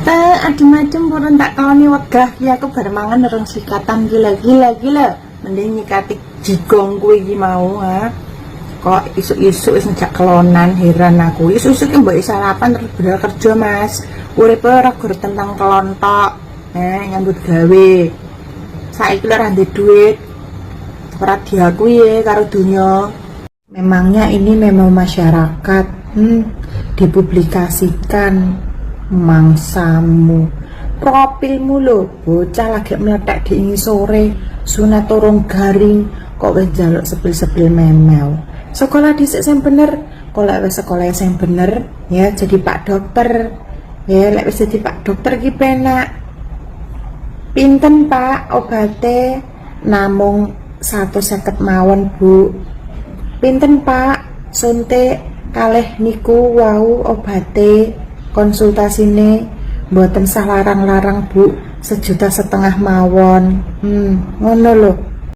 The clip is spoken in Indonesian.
Adem-adem purun tak koni wegah ki aku bar mangan urung sikatan gila. Mending nyikati jigong kuwi iki mau ha. Kok isuk-isuk wis ngejak kelonan, heran aku. Isuk-isuk ki mbok sarapan terus bener kerja, Mas. Uripe ora gur tentang kelontok. Nyambut gawe. Saiki ora ndek duit. Ora diakui karo dunya. Memangnya ini memo masyarakat. Dipublikasikan mangsamu profilmu lho bocah lagi meletak di ini sore sunat turung garing kok wis njaluk sepil-sepil memel sekolah dhisik sing bener kok lek wis sekolah sing bener ya jadi Pak Dokter ya lek wis jadi Pak Dokter ki penak pinten Pak obate namung 150 mawon Bu pinten Pak suntik kalih niku wau obate konsultasine mboten sah larang-larang Bu 1,5 juta mawon ngono lho.